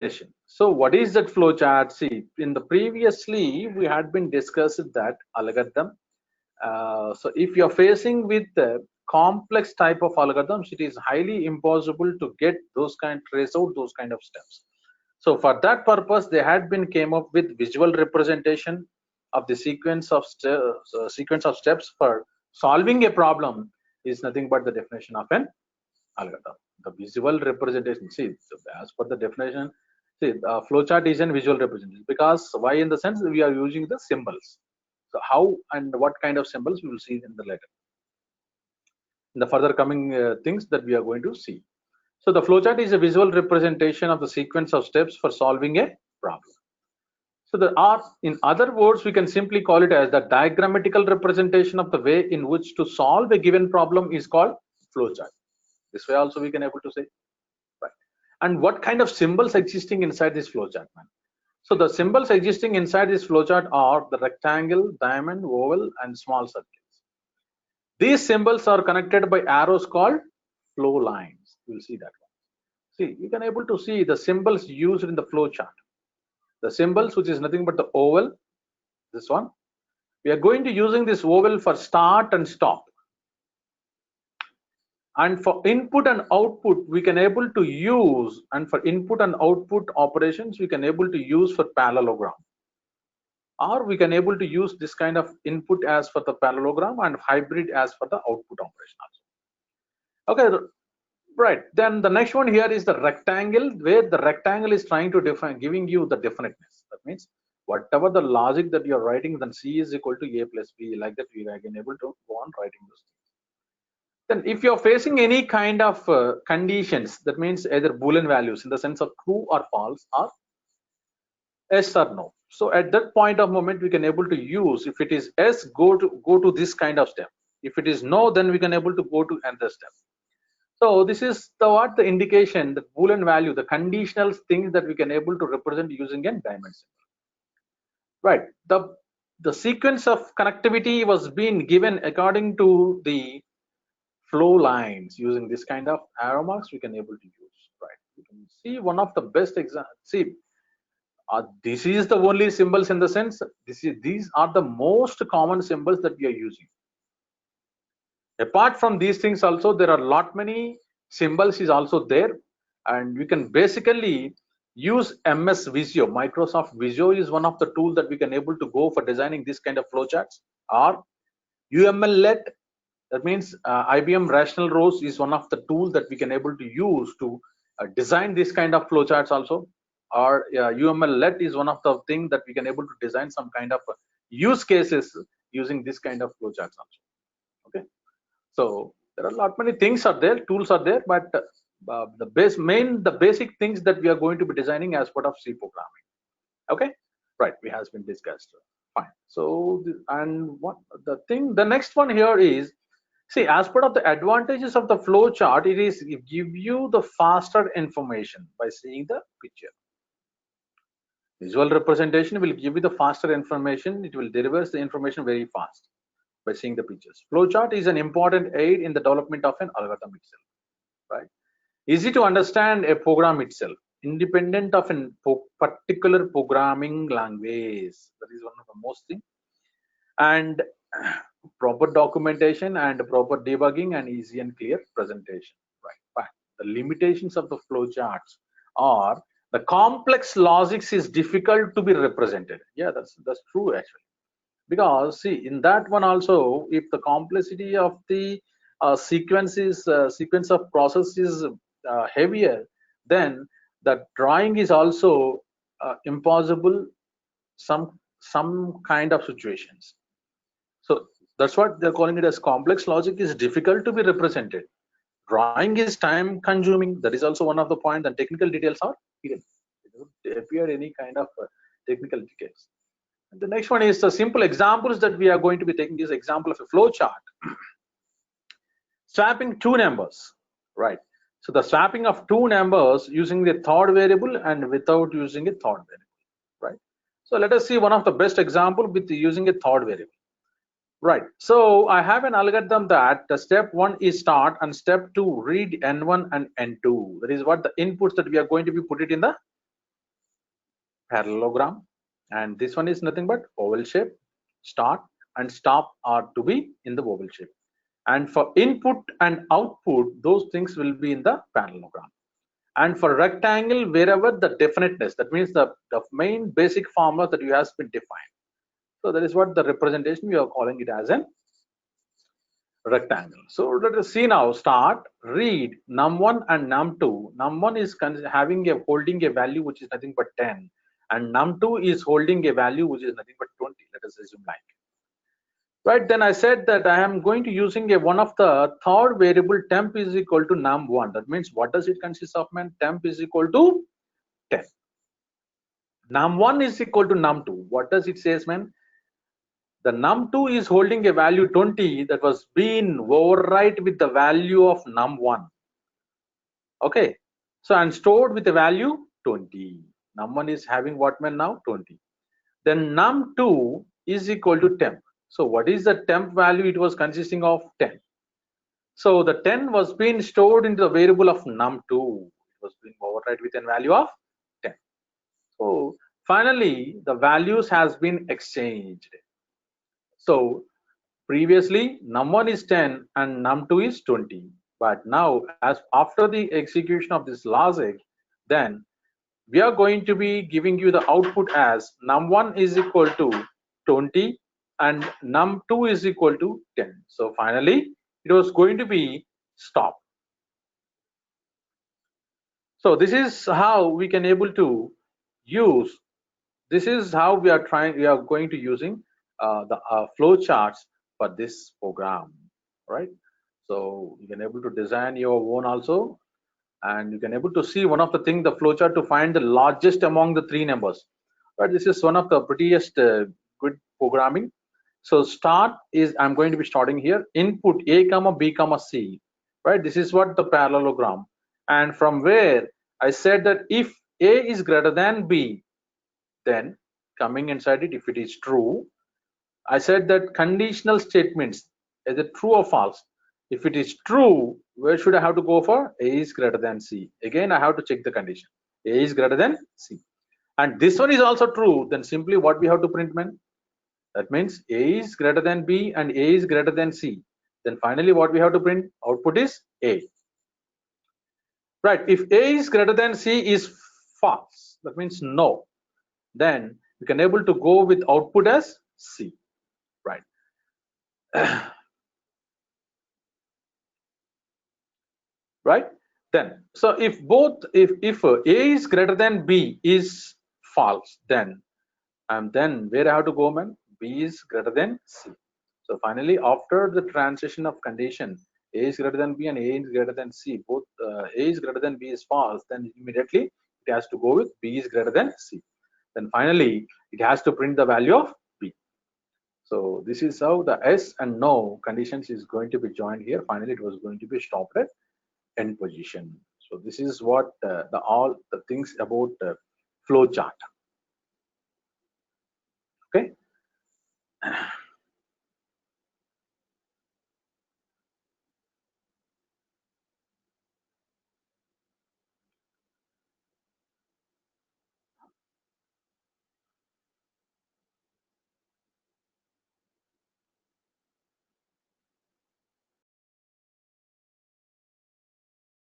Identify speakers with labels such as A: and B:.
A: definition. So what is that flowchart? See, in the previously we had been discussed that algorithm. So if you're facing with the complex type of algorithms, it is highly impossible to get those trace out those kind of steps. So for that purpose, they had been came up with visual representation of the sequence of steps for solving a problem is nothing but the definition of an algorithm. The visual representation. See, as per the definition, see, flowchart is a visual representation because why? In the sense we are using the symbols. So how and what kind of symbols we will see in the later, in the further coming things that we are going to see. So the flowchart is a visual representation of the sequence of steps for solving a problem. So in other words, we can simply call it as the diagrammatical representation of the way in which to solve a given problem is called flowchart. This way also we can able to say, right? And what kind of symbols existing inside this flowchart, man? So the symbols existing inside this flowchart are the rectangle, diamond, oval, and small circles. These symbols are connected by arrows called flow lines. You will see that one. See, you can able to see the symbols used in the flowchart. The symbols, which is nothing but the oval, this one. We are going to using this oval for start and stop. And for input and output, we can able to use, and for input and output operations, we can able to use for parallelogram. Or we can able to use this kind of input as for the parallelogram and hybrid as for the output operation also. Okay, right. Then the next one here is the rectangle, where the rectangle is trying to define, giving you the definiteness. That means whatever the logic that you're writing, then C is equal to A plus B, like that we are able to go on writing those things. Then if you're facing any kind of conditions, that means either Boolean values in the sense of true or false or yes or no. So at that point of moment, we can able to use, if it is yes, go to this kind of step. If it is no, then we can able to go to another step. So this is the indication, the Boolean value, the conditional things that we can able to represent using a diamond symbol. Right. The sequence of connectivity was being given according to the flow lines. Using this kind of arrow marks, we can able to use. Right. You can see one of the best examples. See, this is the only symbols in the sense. These are the most common symbols that we are using. Apart from these things, also there are many symbols is also there, and we can basically use MS Visio. Microsoft Visio is one of the tools that we can able to go for designing this kind of flowcharts. Or UML-led, that means IBM Rational Rows is one of the tools that we can able to use to design this kind of flowcharts also. Or UML-led is one of the things that we can able to design some kind of use cases using this kind of flowcharts also. Okay. So there are many things are there, tools are there, but the basic things that we are going to be designing as part of C programming. Okay, right? We has been discussed. Fine. So the next one here is, see, as part of the advantages of the flow chart, it is give you the faster information by seeing the picture. Visual representation will give you the faster information. It will deliver the information very fast by seeing the pictures. Flowchart is an important aid in the development of an algorithm itself, right? Easy to understand a program itself, independent of a particular programming language. That is one of the most thing. And proper documentation and proper debugging and easy and clear presentation, right? But the limitations of the flowcharts are the complex logics is difficult to be represented. Yeah, that's true actually. Because see, in that one also, if the complexity of the sequence of process is heavier, then the drawing is also impossible. Some kind of situations. So that's what they're calling it as complex logic is difficult to be represented. Drawing is time consuming. That is also one of the points. And technical details are hidden. It don't appear any kind of technical details. And the next one is the simple examples that we are going to be taking. This example of a flow chart. Swapping two numbers, right? So the swapping of two numbers using the third variable and without using a third variable, right? So let us see one of the best example with using a third variable, right? So I have an algorithm that the step 1 is start and step 2 read n1 and n2. That is what the inputs that we are going to be put it in the parallelogram, and this one is nothing but oval shape. Start and stop are to be in the oval shape, and for input and output, those things will be in the parallelogram. And for rectangle, wherever the definiteness, that means the main basic formula that you has been defined. So that is what the representation we are calling it as an rectangle. So let us see now. Start, read num1 and num2. Num1 is holding a value which is nothing but 10, and num2 is holding a value which is nothing but 20. Let us assume like. Right, then I said that I am going to using a one of the third variable temp is equal to num1. That means what does it consist of, man? Temp is equal to 10. Num1 is equal to num2. What does it says, man? The num2 is holding a value 20 that was being overwrite with the value of num1. Okay, so and stored with the value 20. Num1 is having what, man, now 20. Then num2 is equal to temp. So what is the temp value? It was consisting of 10. So the 10 was being stored into the variable of num2. It was being overwrite with a value of 10. So finally the values has been exchanged. So previously num1 is 10 and num2 is 20, but now as after the execution of this logic, then we are going to be giving you the output as num1 is equal to 20 and num2 is equal to 10. So finally it was going to be stop. So this is how we can able to use, this is how we are going to using the flow charts for this program, right? So you can able to design your own also, and you can able to see one of the thing, the flowchart, to find the largest among the three numbers. But this is one of the prettiest good programming. So start is, I'm going to be starting here, input a comma b comma c, right? This is what the parallelogram, and from where I said that if a is greater than b, then coming inside it, if it is true, I said that conditional statements, is it true or false? If it is true, where should I have to go for? A is greater than C. Again, I have to check the condition. A is greater than C. And this one is also true, then simply what we have to print, man? That means A is greater than B and A is greater than C. Then finally what we have to print? Output is A. Right, if A is greater than C is false, that means no. Then we can able to go with output as C, right? Right, then so if both, if A is greater than B is false, then where I have to go, man? B is greater than C. So finally after the transition of condition, A is greater than B and A is greater than C, both A is greater than B is false, then immediately it has to go with B is greater than C. Then finally it has to print the value of B. So this is how the yes and no conditions is going to be joined here. Finally it was going to be stopped at end position. So this is what the all the things about flow chart. Okay.